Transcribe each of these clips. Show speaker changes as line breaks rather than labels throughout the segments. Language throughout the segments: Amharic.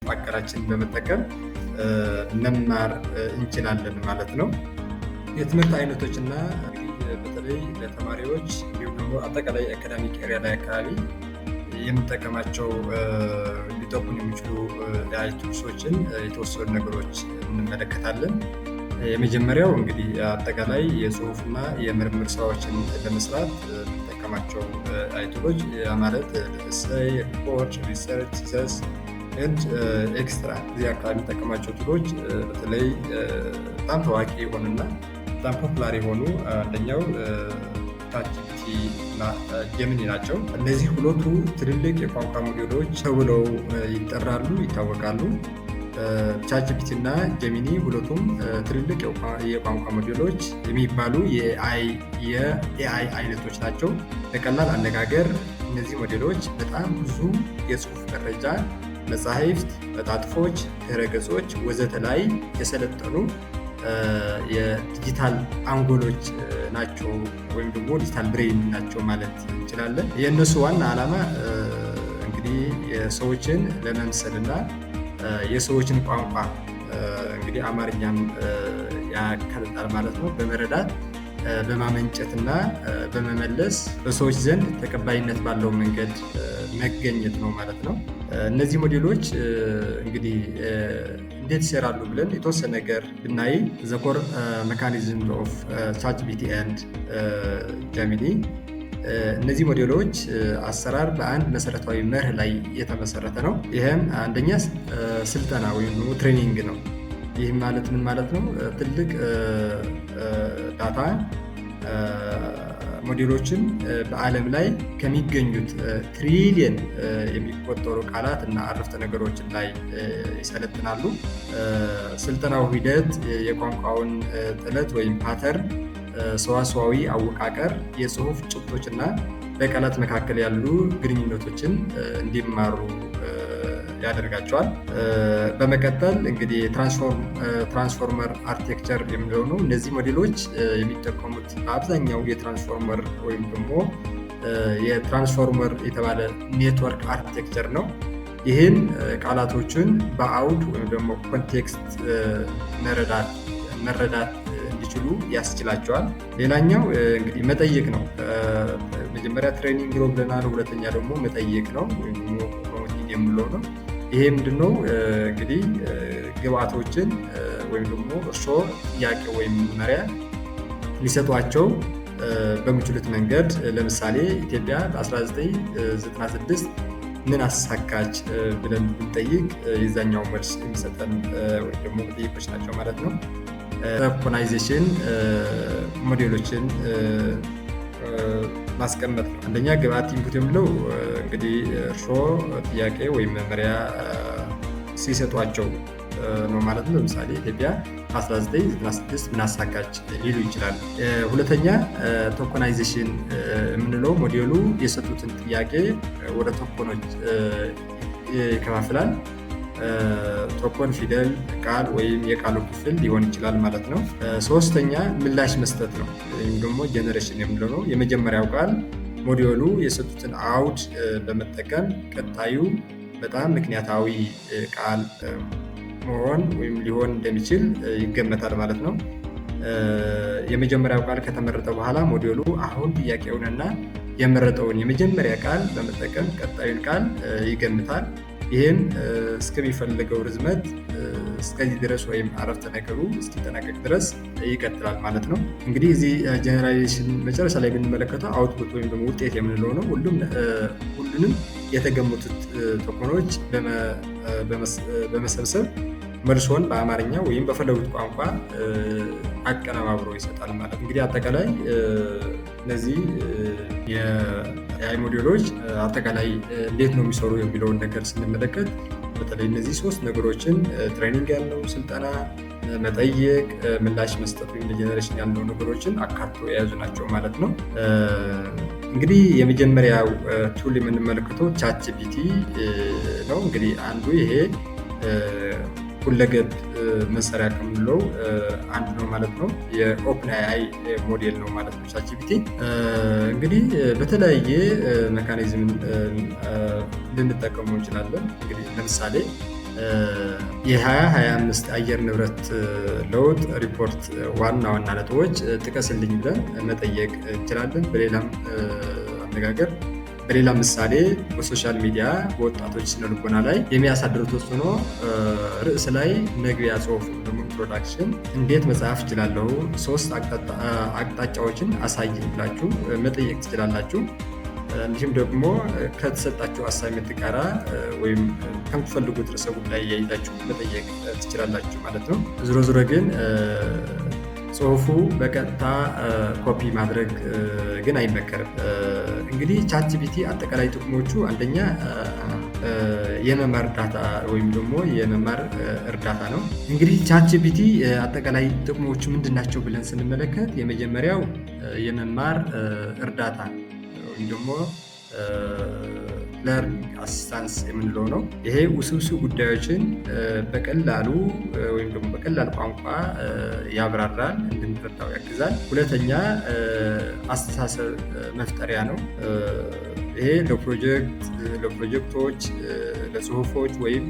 አቀራችን በመጠቀም መማር እንችላለን ማለት ነው። የትምህርት አይነቶችና በተለይ ለተማሪዎች እንዲሁም ደግሞ አጠቃላይ አካዳሚክ ኤሪያ ላይ አካባቢ የምንጠቀማቸው ሊጠቁን የሚችሉ ቱልሶችን የተወሰኑ ነገሮች እንመለከታለን። የመጀመሪያው እንግዲህ አጠቃላይ የጽሁፍና የምርምር ስራዎችን ለመስራት የምንጠቀማቸው ቱሎች ማለት ኤሴይ፣ ሪፖርት፣ ሪሰርች፣ ቲሰስ ኤንድ ኤክስትራ እዚህ አካባቢ የሚጠቀማቸው ቱሎች በተለይ በጣም ታዋቂ የሆኑና በጣም ፖፑላር የሆኑ አንደኛው ቻትጂፒቲ እና ጀሚኒ ናቸው። እነዚህ ሁለቱ ትልልቅ የቋንቋ ሞዴሎች ተብለው ይጠራሉ፣ ይታወቃሉ። ቻትጂፒቲ እና ጀሚኒ ሁለቱም ትልልቅ የቋንቋ ሞዴሎች የሚባሉ የኤአይ አይነቶች ናቸው። በቀላል አነጋገር እነዚህ ሞዴሎች በጣም ብዙ የጽሁፍ መረጃ፣ መጻሕፍት፣ መጣጥፎች፣ ድረገጾች ወዘተ ላይ የሰለጠኑ የዲጂታል አንጎሎች ናቸው ወይም ደግሞ ዲጂታል ብሬን ናቸው ማለት እንችላለን። የእነሱ ዋና ዓላማ እንግዲህ የሰዎችን ለመምሰልና የሰዎችን ቋንቋ እንግዲህ አማርኛም ያካትታል ማለት ነው በመረዳት በማመንጨትና በመመለስ በሰዎች ዘንድ ተቀባይነት ባለው መንገድ መገኘት ነው ማለት ነው። እነዚህ ሞዴሎች እንግዲህ እንዴት ይሰራሉ ብለን የተወሰነ ነገር ብናይ ዘ ኮር ሜካኒዝም ኦፍ ቻትጂፒቲ ኤንድ ጀሚኒ እነዚህ ሞዴሎች አሰራር በአንድ መሰረታዊ መርህ ላይ የተመሰረተ ነው። ይህም አንደኛ ስልጠና ወይም ደግሞ ትሬኒንግ ነው። ይህ ማለት ምን ማለት ነው? ትልቅ ዳታ ሞዴሎችን በዓለም ላይ ከሚገኙት ትሪሊየን የሚቆጠሩ ቃላት እና አረፍተ ነገሮችን ላይ ይሰለጥናሉ። ስልጠናው ሂደት የቋንቋውን ጥለት ወይም ፓተርን ሰዋሰዋዊ አወቃቀር፣ የጽሁፍ ጭብጦችና በቃላት መካከል ያሉ ግንኙነቶችን እንዲማሩ ያደርጋቸዋል። በመቀጠል እንግዲህ ትራንስፎርመር አርኪቴክቸር የሚለው ነው። እነዚህ ሞዴሎች የሚጠቀሙት በአብዛኛው የትራንስፎርመር ወይም ደግሞ የትራንስፎርመር የተባለ ኔትወርክ አርኪቴክቸር ነው። ይህን ቃላቶችን በአውድ ወይም ደግሞ ኮንቴክስት መረዳት እንዲችሉ ያስችላቸዋል። ሌላኛው እንግዲህ መጠየቅ ነው። መጀመሪያ ትሬኒንግ ነው ብለናል። ሁለተኛ ደግሞ መጠየቅ ነው ወይም ደግሞ ፕሮሞቲንግ የምንለው ነው። ይሄ ምንድነው እንግዲህ ግብአቶችን ወይም ደግሞ እርስዎ ጥያቄ ወይም መመሪያ ሊሰጧቸው በሚችሉት መንገድ ለምሳሌ ኢትዮጵያ በ1996 ምን አሳካች ብለን ብንጠይቅ የዛኛው መልስ የሚሰጠን ወይም ደግሞ መጠይቆች ናቸው ማለት ነው። ኦርጋናይዜሽን ሞዴሎችን ማስቀመጥ ነው። አንደኛ ግብአት ኢንፑት የሚለው እንግዲህ እርስዎ ጥያቄ ወይም መመሪያ ሲሰጧቸው ነው ማለት ነው። ለምሳሌ ኢትዮጵያ 1996 ምን አሳካች ሊሉ ይችላሉ። ሁለተኛ ቶኮናይዜሽን የምንለው ሞዴሉ የሰጡትን ጥያቄ ወደ ቶኮኖች ይከፋፍላል። ቶኮን ፊደል፣ ቃል ወይም የቃሉ ክፍል ሊሆን ይችላል ማለት ነው። ሶስተኛ ምላሽ መስጠት ነው ወይም ደግሞ ጀነሬሽን የምንለው ነው። የመጀመሪያው ቃል ሞዴሉ የሰጡትን አውድ በመጠቀም ቀጣዩ በጣም ምክንያታዊ ቃል መሆን ወይም ሊሆን እንደሚችል ይገመታል ማለት ነው። የመጀመሪያው ቃል ከተመረጠ በኋላ ሞዴሉ አሁን ጥያቄውንና የመረጠውን የመጀመሪያ ቃል በመጠቀም ቀጣዩን ቃል ይገምታል። ይህም እስከሚፈልገው ርዝመት እስከዚህ ድረስ ወይም አረፍተ ነገሩ እስኪጠናቀቅ ድረስ ይቀጥላል ማለት ነው። እንግዲህ እዚህ ጀነራላይዜሽን መጨረሻ ላይ የምንመለከተው አውትፑት ወይም ደግሞ ውጤት የምንለው ነው። ሁሉንም የተገመቱት ቶኮኖች በመሰብሰብ መልሶን በአማርኛ ወይም በፈለጉት ቋንቋ አቀነባብሮ ይሰጣል ማለት ነው። እንግዲህ አጠቃላይ እነዚህ የኤአይ ሞዴሎች አጠቃላይ እንዴት ነው የሚሰሩ የሚለውን ነገር ስንመለከት በተለይ እነዚህ ሶስት ነገሮችን ትሬኒንግ ያለው ስልጠና፣ መጠየቅ፣ ምላሽ መስጠት ወይም ጀነሬሽን ያለው ነገሮችን አካቶ የያዙ ናቸው ማለት ነው። እንግዲህ የመጀመሪያው ቱል የምንመለከተው ቻትጂፒቲ ነው። እንግዲህ አንዱ ይሄ ሁለገብ መሳሪያ ከምንለው አንዱ ነው ማለት ነው። የኦፕን ኤአይ ሞዴል ነው ማለት ነው ቻትጂፒቲ። እንግዲህ በተለያየ ሜካኒዝም ልንጠቀመው እንችላለን። እንግዲህ ለምሳሌ የ2025 አየር ንብረት ለውጥ ሪፖርት ዋና ነጥቦች ጥቀስልኝ ብለን መጠየቅ እንችላለን። በሌላም አነጋገር በሌላ ምሳሌ በሶሻል ሚዲያ በወጣቶች ስነልቦና ላይ የሚያሳድሩት ተጽዕኖ ርዕስ ላይ መግቢያ ጽሑፍ ደግሞ ኢንትሮዳክሽን እንዴት መጻፍ እችላለሁ፣ 3 አቅጣጫዎችን አሳይኝ ብላችሁ መጠየቅ ትችላላችሁ። እንዲሁም ደግሞ ከተሰጣችሁ አሳይመንት ጋራ ወይም ከምትፈልጉት ርዕሰ ጉዳይ እያይዛችሁ መጠየቅ ትችላላችሁ ማለት ነው። ዞሮ ዞሮ ግን ጽሁፉ በቀጥታ ኮፒ ማድረግ ግን አይመከርም። እንግዲህ ቻትጂፒቲ አጠቃላይ ጥቅሞቹ አንደኛ የመማር እርዳታ ወይም ደግሞ የመማር እርዳታ ነው። እንግዲህ ቻትጂፒቲ አጠቃላይ ጥቅሞቹ ምንድን ናቸው ብለን ስንመለከት የመጀመሪያው የመማር እርዳታ ወይም ደግሞ ለርኒንግ አሲስታንስ የምንለው ነው። ይሄ ውስብስብ ጉዳዮችን በቀላሉ ወይም ደግሞ በቀላል ቋንቋ ያብራራል፣ እንድንረዳው ያግዛል። ሁለተኛ አስተሳሰብ መፍጠሪያ ነው። ይሄ ለፕሮጀክቶች፣ ለጽሁፎች ወይም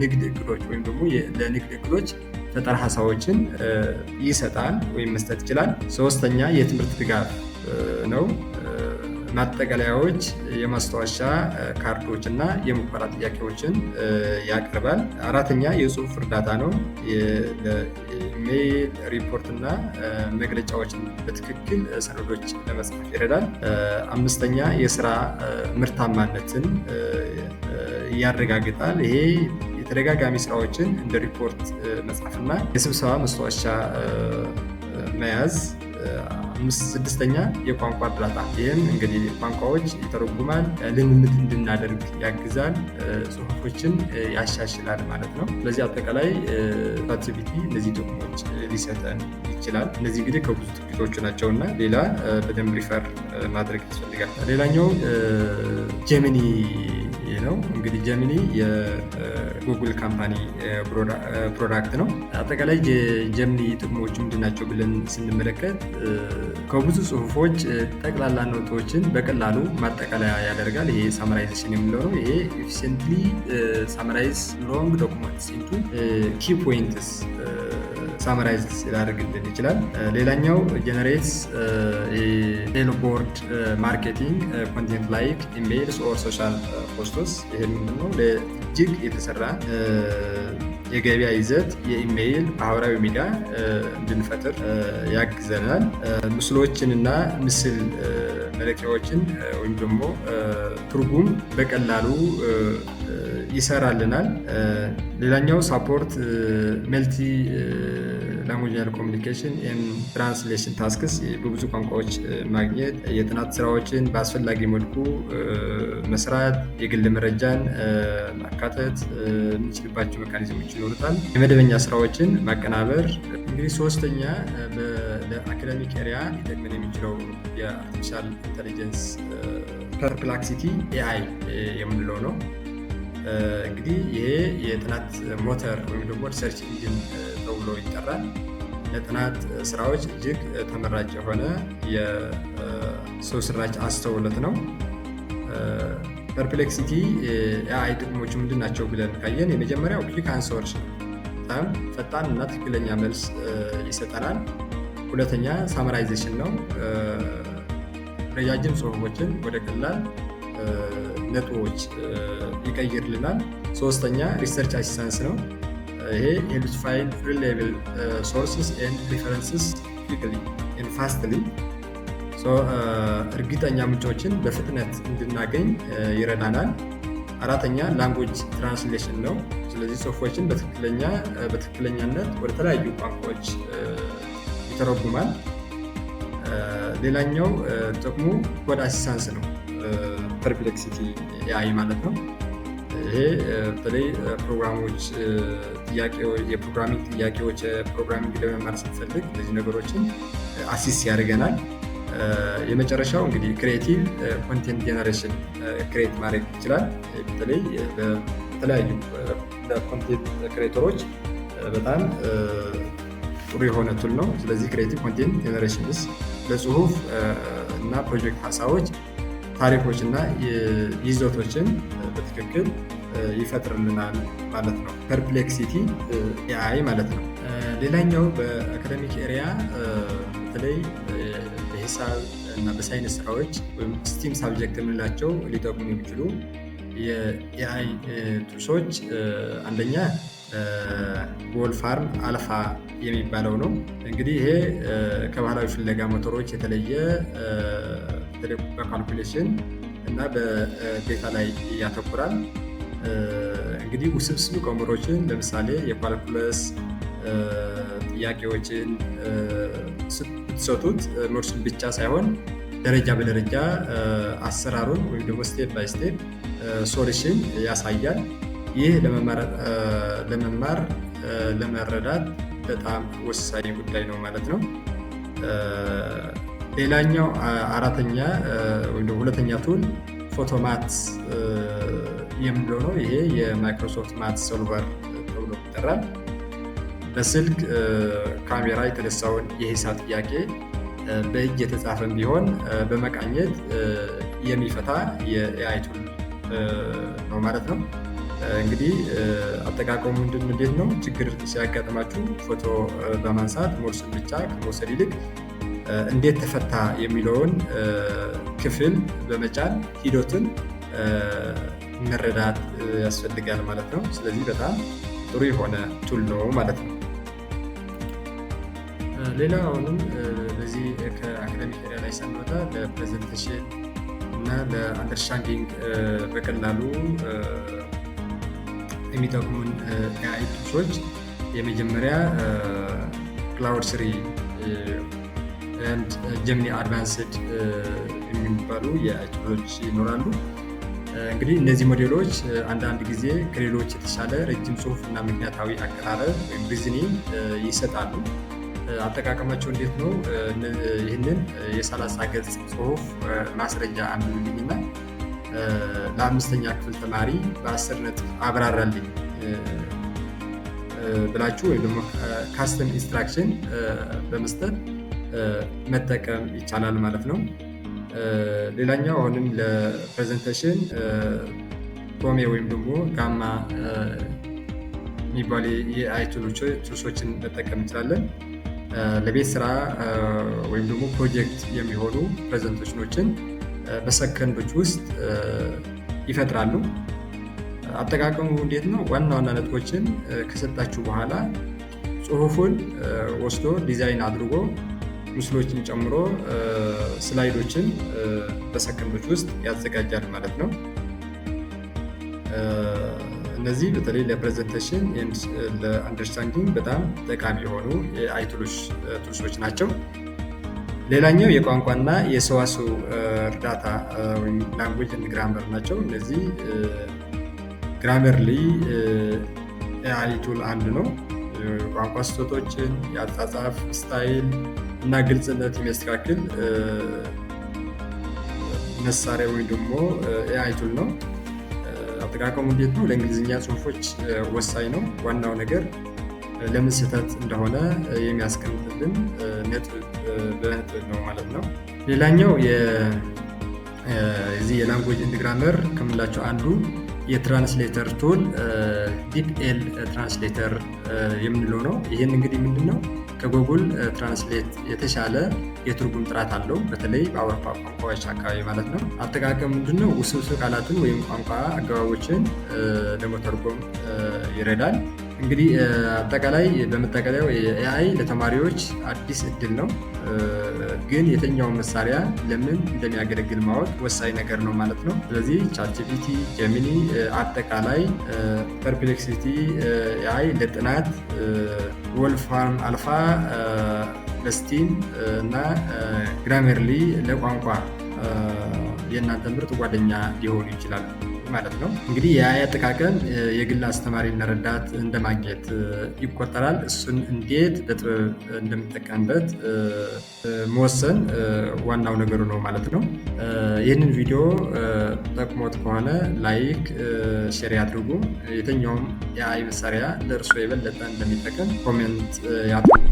ንግድ እቅዶች ወይም ደግሞ ለንግድ እቅዶች ፈጠራ ሀሳቦችን ይሰጣል ወይም መስጠት ይችላል። ሶስተኛ የትምህርት ድጋፍ ነው። ማጠቃለያዎች፣ የማስታወሻ ካርዶች እና የሙከራ ጥያቄዎችን ያቀርባል። አራተኛ የጽሁፍ እርዳታ ነው። ኢሜይል፣ ሪፖርት እና መግለጫዎችን በትክክል ሰነዶች ለመጻፍ ይረዳል። አምስተኛ የስራ ምርታማነትን ያረጋግጣል። ይሄ የተደጋጋሚ ስራዎችን እንደ ሪፖርት መጻፍና የስብሰባ ማስታወሻ መያዝ ስድስተኛ የቋንቋ እርዳታ። ይህም እንግዲህ ቋንቋዎች ይተረጉማል፣ ልምምድ እንድናደርግ ያግዛል፣ ጽሁፎችን ያሻሽላል ማለት ነው። ስለዚህ አጠቃላይ ቻትጂፒቲ እነዚህ ጥቅሞች ሊሰጠን ይችላል። እነዚህ እንግዲህ ከብዙ ጥቂቶቹ ናቸው እና ሌላ በደንብ ሪፈር ማድረግ ያስፈልጋል። ሌላኛው ጀሚኒ ነው። እንግዲህ ጀሚኒ የጉግል ካምፓኒ ፕሮዳክት ነው። አጠቃላይ ጀሚኒ ጥቅሞች ምንድናቸው ብለን ስንመለከት ከብዙ ጽሁፎች ጠቅላላ ኖቶችን በቀላሉ ማጠቃለያ ያደርጋል። ይሄ ሳመራይዜሽን የምንለው ነው። ይሄ ኤፊሽንትሊ ሳመራይዝ ሎንግ ዶክመንትስ ኢንቱ ኪ ፖይንትስ ሳመራይዝ ሊያደርግልን ይችላል። ሌላኛው ጀነሬትስ ቦርድ ማርኬቲንግ ኮንቴንት ላይክ ኢሜይልስ ኦር ሶሻል ፖስቶስ። ይሄ ምንድነው? ለእጅግ የተሰራ የገበያ ይዘት የኢሜይል ማህበራዊ ሚዲያ እንድንፈጥር ያግዘናል። ምስሎችንና ምስል መለኪያዎችን ወይም ደግሞ ትርጉም በቀላሉ ይሰራልናል። ሌላኛው ሳፖርት መልቲ ላንጉዌጅ ኮሚኒኬሽን ኤንድ ትራንስሌሽን ታስክስ፣ በብዙ ቋንቋዎች ማግኘት፣ የጥናት ስራዎችን በአስፈላጊ መልኩ መስራት፣ የግል መረጃን ማካተት የምንችልባቸው ሜካኒዝሞች ይኖሩታል። የመደበኛ ስራዎችን ማቀናበር። እንግዲህ ሶስተኛ ለአካዳሚክ ኤሪያ ሊጠቅመን የሚችለው የአርቲፊሻል ኢንተሊጀንስ ፐርፕላክሲቲ ኤአይ የምንለው ነው። እንግዲህ ይሄ የጥናት ሞተር ወይም ደግሞ ሪሰርች ኢንጂን ተብሎ ይጠራል። ለጥናት ስራዎች እጅግ ተመራጭ የሆነ የሰው ሰራሽ አስተውሎት ነው። ፐርፕሌክሲቲ ኤአይ ጥቅሞቹ ምንድን ናቸው ብለን ካየን የመጀመሪያው ክሊክ አንሰርስ ነው። በጣም ፈጣን እና ትክክለኛ መልስ ይሰጠናል። ሁለተኛ ሳመራይዜሽን ነው። ረጃጅም ጽሁፎችን ወደ ቀላል ነጥቦች ይቀይርልናል። ሶስተኛ ሪሰርች አሲስታንስ ነው። ይሄ ሄልፕስ ፋይንድ ሪላየብል ሶርስስ ኤንድ ሪፈረንስስ ኩዊክሊ ኤንድ ፋስትሊ። እርግጠኛ ምንጮችን በፍጥነት እንድናገኝ ይረዳናል። አራተኛ ላንጉዌጅ ትራንስሌሽን ነው። ስለዚህ ጽሁፎችን በትክክለኛነት ወደ ተለያዩ ቋንቋዎች ይተረጉማል። ሌላኛው ጥቅሙ ኮድ አሲስታንስ ነው። ፐርፕሌክሲቲ ኤአይ ማለት ነው። ይሄ በተለይ ፕሮግራሞች የፕሮግራሚንግ ጥያቄዎች ፕሮግራሚንግ ለመማር ስንፈልግ እነዚህ ነገሮችን አሲስት ያደርገናል። የመጨረሻው እንግዲህ ክሬቲቭ ኮንቴንት ጄነሬሽን ክሬት ማድረግ ይችላል። በተለይ በተለያዩ ኮንቴንት ክሬተሮች በጣም ጥሩ የሆነ ቱል ነው። ስለዚህ ክሬቲቭ ኮንቴንት ጄነሬሽንስ ለጽሁፍ እና ፕሮጀክት ሀሳቦች ታሪኮች እና ይዘቶችን በትክክል ይፈጥርልናል ማለት ነው። ፐርፕሌክሲቲ ኤአይ ማለት ነው። ሌላኛው በአካዳሚክ ኤሪያ በተለይ በሂሳብ እና በሳይንስ ስራዎች ወይም ስቲም ሳብጀክት የምንላቸው ሊጠቅሙ የሚችሉ የኤአይ ቱልሶች አንደኛ ወልፋርም አልፋ የሚባለው ነው። እንግዲህ ይሄ ከባህላዊ ፍለጋ ሞተሮች የተለየ በካልኩሌሽን እና በዴታ ላይ ያተኩራል። እንግዲህ ውስብስብ ቀመሮችን ለምሳሌ የካልኩለስ ጥያቄዎችን ስትሰጡት መልሱን ብቻ ሳይሆን ደረጃ በደረጃ አሰራሩን ወይም ደግሞ ስቴፕ ባይ ስቴፕ ሶሉሽን ያሳያል። ይህ ለመማር ለመረዳት በጣም ወሳኝ ጉዳይ ነው ማለት ነው። ሌላኛው አራተኛ ወይም ሁለተኛ ቱል ፎቶማትስ የምንለው ነው። ይሄ የማይክሮሶፍት ማትስ ሶልቨር ተብሎ ይጠራል። በስልክ ካሜራ የተነሳውን የሂሳብ ጥያቄ በእጅ የተጻፈን ቢሆን በመቃኘት የሚፈታ የኤአይ ቱል ነው ማለት ነው። እንግዲህ አጠቃቀሙ እንዴት ነው? ችግር ሲያጋጥማችሁ ፎቶ በማንሳት መልሱን ብቻ ከመውሰድ ይልቅ እንዴት ተፈታ የሚለውን ክፍል በመጫን ሂደቱን መረዳት ያስፈልጋል ማለት ነው። ስለዚህ በጣም ጥሩ የሆነ ቱል ነው ማለት ነው። ሌላ አሁንም በዚህ ከአካዳሚክ ኤሪያ ላይ ስንወጣ ለፕሬዘንቴሽን እና ለአንደርስታንዲንግ በቀላሉ የሚጠቅሙን ኤአይ ቱልሶች የመጀመሪያ ክላውድ ስሪ ኤንድ ጀሚኒ አድቫንስድ የሚባሉ የኤአይ ቱሎች ይኖራሉ። እንግዲህ እነዚህ ሞዴሎች አንዳንድ ጊዜ ከሌሎች የተሻለ ረጅም ጽሁፍ እና ምክንያታዊ አቀራረብ ወይም ሪዝኒንግ ይሰጣሉ። አጠቃቀማቸው እንዴት ነው? ይህንን የ30 ገጽ ጽሁፍ ማስረጃ አንብብልኝና ለ5ኛ ክፍል ተማሪ በ10 ነጥብ አብራራልኝ ብላችሁ ወይም ደግሞ ካስተም ኢንስትራክሽን በመስጠት መጠቀም ይቻላል ማለት ነው። ሌላኛው አሁንም ለፕሬዘንቴሽን ቶሜ ወይም ደግሞ ጋማ የሚባሉ የኤአይ ቱልሶችን መጠቀም እንችላለን። ለቤት ስራ ወይም ደግሞ ፕሮጀክት የሚሆኑ ፕሬዘንቴሽኖችን በሰከንዶች ውስጥ ይፈጥራሉ። አጠቃቀሙ እንዴት ነው? ዋና ዋና ነጥቦችን ከሰጣችሁ በኋላ ጽሁፉን ወስዶ ዲዛይን አድርጎ ምስሎችን ጨምሮ ስላይዶችን በሰከንዶች ውስጥ ያዘጋጃል ማለት ነው። እነዚህ በተለይ ለፕሬዘንቴሽን ኤንድ ለአንደርስታንዲንግ በጣም ጠቃሚ የሆኑ የኤአይ ቱልሶች ናቸው። ሌላኛው የቋንቋና የሰዋስው እርዳታ ወይም ላንጉዌጅ ኤንድ ግራመር ናቸው። እነዚህ ግራመርሊ ኤአይ ቱል አንድ ነው። ቋንቋ ስህተቶችን፣ የአጻጻፍ ስታይል እና ግልጽነት የሚያስተካክል መሳሪያ ወይም ደግሞ ኤአይ ቱል ነው። አጠቃቀሙ እንዴት ነው? ለእንግሊዝኛ ጽሁፎች ወሳኝ ነው። ዋናው ነገር ለምን ስህተት እንደሆነ የሚያስቀምጥልን ነጥብ በነጥብ ነው ማለት ነው። ሌላኛው የዚህ የላንጉዌጅ ኤንድ ግራመር ከምንላቸው አንዱ የትራንስሌተር ቱል ዲፕኤል ትራንስሌተር የምንለው ነው። ይህን እንግዲህ ምንድን ነው ከጉግል ትራንስሌት የተሻለ የትርጉም ጥራት አለው፣ በተለይ በአውሮፓ ቋንቋዎች አካባቢ ማለት ነው። አጠቃቀም ምንድን ነው? ውስብስብ ቃላትን ወይም ቋንቋ አገባቦችን ለመተርጎም ይረዳል። እንግዲህ አጠቃላይ በመጠቀለያው ኤአይ ለተማሪዎች አዲስ እድል ነው፣ ግን የትኛውን መሳሪያ ለምን እንደሚያገለግል ማወቅ ወሳኝ ነገር ነው ማለት ነው። ስለዚህ ቻትጂፒቲ፣ ጀሚኒ፣ አጠቃላይ ፐርፕሌክሲቲ ኤአይ ለጥናት፣ ወልፍራም አልፋ ለስቲም እና ግራመርሊ ለቋንቋ የእናንተ ምርጥ ጓደኛ ሊሆኑ ይችላሉ ማለት ነው። እንግዲህ የኤአይ አጠቃቀም የግል አስተማሪና ረዳት እንደማግኘት ይቆጠራል። እሱን እንዴት በጥበብ እንደምጠቀምበት መወሰን ዋናው ነገሩ ነው ማለት ነው። ይህንን ቪዲዮ ጠቅሞት ከሆነ ላይክ፣ ሼር ያድርጉ። የትኛውም የኤአይ መሳሪያ ለእርሶ የበለጠ እንደሚጠቅም ኮሜንት ያድርጉ።